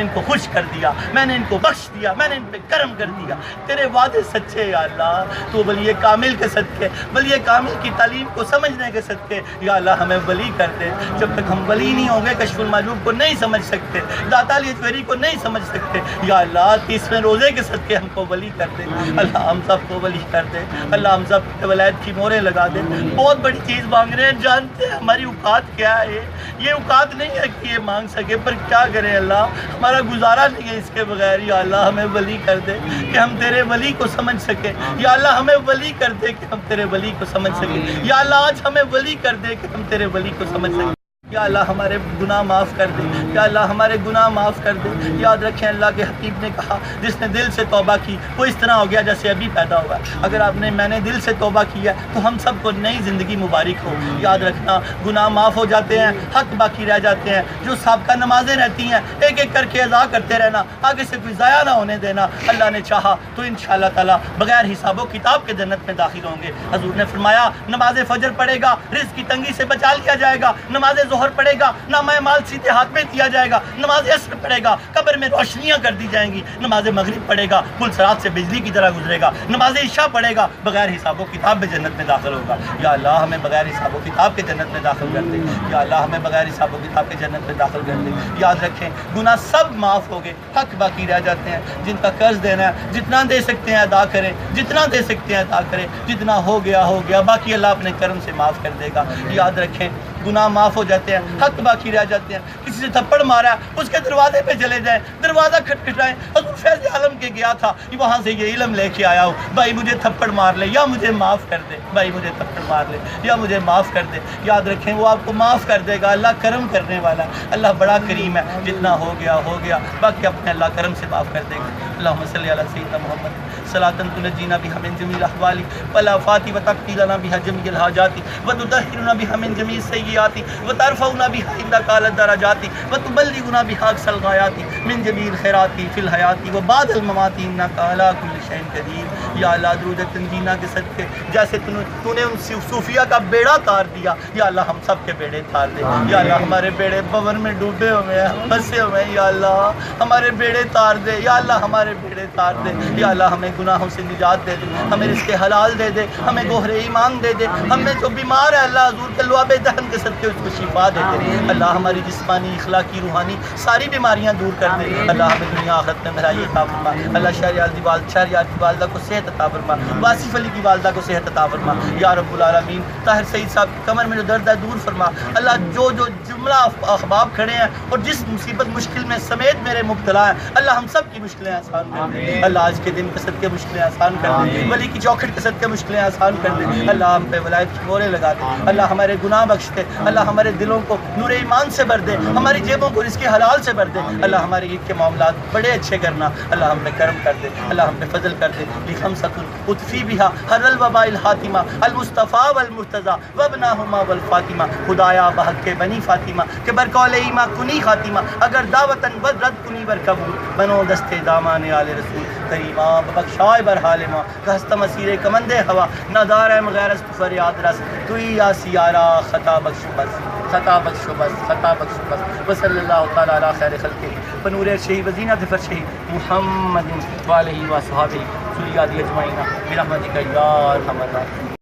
ان کو خوش کر دیا, میں نے ان کو بخش دیا, میں نے ان پہ کرم کر دیا. تیرے وعدے سچے یا اللہ. تو ولی کامل کے صدقے, ولی کامل کی تعلیم کو سمجھنے کے صدقے یا اللہ ہمیں ولی کر دے. جب تک ہم ولی نہیں ہوں گے کشف المعجوب کو نہیں سمجھ سکتے, داتا علی اجویری کو نہیں سمجھ سکتے. یا اللہ 30ویں روزے کے صدقے ہم کو ولی کر دے. اللہ ہم سب کو ولی کر دے. اللہ ہم سب کے ولایت کی موریں لگا دے. بہت بڑی چیز مانگ رہے ہیں, جانتے ہیں ہماری اوقات کیا ہے. یہ اوقات نہیں ہے کہ یہ مانگ سکے, پر کیا کریں اللہ, ہمارا گزارا نہیں ہے اس کے بغیر. یا اللہ ہمیں ولی کر دے کہ ہم تیرے ولی کو سمجھ سکیں. یا اللہ ہمیں ولی کر دے کہ ہم تیرے ولی کو سمجھ سکیں. یا اللہ آج ہمیں ولی کر دے کہ ہم تیرے ولی کو سمجھ سکیں. یا اللہ ہمارے گناہ معاف کر دے، یا اللہ ہمارے گناہ معاف کر دے۔ یاد رکھیں اللہ کے حبیب نے کہا جس نے دل سے توبہ کی وہ اس طرح ہو گیا جیسے ابھی پیدا ہوا ہے۔ اگر میں نے دل سے توبہ کیا تو ہم سب کو نئی زندگی مبارک ہو۔ یاد رکھنا گناہ معاف ہو جاتے ہیں، حق باقی رہ جاتے ہیں۔ جو سابقہ نمازیں رہتی ہیں ایک ایک کر کے ادا کرتے رہنا، آگے سے کوئی ضائع نہ ہونے دینا۔ اللہ نے چاہا تو انشاءاللہ تعالی بغیر حساب و کتاب کے جنت میں داخل ہوں گے۔ حضور نے فرمایا نماز فجر پڑھے گا رزق کی تنگی سے بچا لیا جائے گا، نماز ظہر پڑھے گا نامہ مال سیدھے ہاتھ میں دیا جائے گا، نماز عصر پڑھے گا قبر میں روشنیاں کر دی جائیں گی، نماز مغرب پڑھے گا پل صراط سے بجلی کی طرح گزرے گا، نماز عشاء پڑھے گا بغیر حساب و کتاب میں جنت میں داخل ہوگا۔ یا اللہ ہمیں بغیر حساب و کتاب کے جنت میں داخل کر دے، یا اللہ ہمیں بغیر حساب و کتاب کے جنت میں داخل کر دے۔ یاد رکھیں گناہ سب معاف ہو گئے، حق باقی رہ جاتے ہیں۔ جن کا قرض دینا ہے جتنا دے سکتے ہیں ادا کریں، جتنا دے سکتے ہیں ادا کریں، جتنا ہو گیا باقی اللہ اپنے کرم سے معاف کر دے گا۔ یاد رکھیں گناہ معاف ہو جاتے ہیں، حق باقی رہ جاتے ہیں۔ کسی سے تھپڑ مارا ہے اس کے دروازے پہ چلے جائیں، دروازہ کھٹکھٹائیں۔ حضور فیض عالم کے گیا تھا وہاں سے یہ علم لے کے آیا ہوں، بھائی مجھے تھپڑ مار لے یا مجھے معاف کر دے، بھائی مجھے تھپڑ مار لے یا مجھے معاف کر دے۔ یاد رکھیں وہ آپ کو معاف کر دے گا، اللہ کرم کرنے والا ہے، اللہ بڑا کریم ہے۔ جتنا ہو گیا باقی اپنے اللہ کرم سے معاف کر دے گا۔ اللہم صلی علی سیدنا محمد صلاۃ تنجینا بها من جمیع الاحوال والآفات وتقضی لنا بها جمیع الحاجات وتطہرنا بها من جمیع السیئات وترفعنا بها عندک اعلی الدرجات وتبلغنا بها اقصى الغایات من جمیع الخیرات فی الحیات وبعد الممات انک علی کل شیء قدیر۔ یا اللہ درود تنجینا کے صدقے جیسے تو نے ان صوفیہ کا بیڑا تار دیا، یا اللہ ہم سب کے بیڑے تار دے۔ یا اللہ ہمارے بیڑے بور میں ڈوبے ہوئے ہیں، پھنسے ہوئے ہیں، یا اللہ ہمارے بیڑے تار دے، یا اللہ ہمارے بیڑے تار دے۔ یا اللہ ہمیں گناہوں سے نجات دے دے، ہمیں رزق حلال دے دے، ہمیں گوہر ایمان دے دے، ہمیں جو بیمار ہے اللہ حضور کے لعاب دہن کے صدقے اس کو شفا دے دے۔ اللہ ہماری جسمانی اخلاقی روحانی ساری بیماریاں دور کر دے۔ اللہ ہمیں دنیا آخرت میں بھلائی عطا فرما۔ اللہ شہریار کی والدہ کو صحت عطا فرما، واصف علی کی والدہ کو صحت عطا فرما یا رب العالمین۔ طاہر سعید صاحب کی کمر میں جو درد ہے دور فرما۔ اللہ جو جملہ احباب کھڑے ہیں اور جس مصیبت مشکل میں سمیت میرے مبتلا ہیں، اللہ ہم سب کی مشکلیں آسان کر دے۔ اللہ آج کے دن کے صدقے مشکلیں آسان کر دے، ولی کی چوکھٹ کے صدقے مشکلیں آسان کر دے۔ اللہ ہم پہ ولایت کی مورے لگا دے، اللہ ہمارے گناہ بخش دے، اللہ ہمارے دلوں کو نور ایمان سے بھر دے، ہماری جیبوں کو رزق حلال سے بھر دے۔ اللہ ہمارے عید کے معاملات بڑے اچھے کرنا، اللہ ہم پہ کرم کر دے، اللہ ہم پہ فضل کر دے۔ لخمسۃ اطفی بہا حر الوباء الحاتمہ المصطفیٰ والمرتضیٰ وابناہما والفاطمہ۔ خدایا بحق کے بنی فاطمہ کہ برقول ایما کنی خاتمہ، اگر دعوتاً بدرد کنی بر قبول بنو دستے دامان آل رسول کریمہ بخشائے برحال ماں کہ ہست مسیر کمند ہوا نادار ہے مغیر است فریاد رس توی یا سیارہ خطا بخش بس خطا بخش بس خطا بخش بس وصلی اللہ تعالی علی خیر خلقہ بنور شہی وزینت فرشہ محمد وآلہ وصحبہ ذریات اجمعین برحمتک یا ارحم الراحمین۔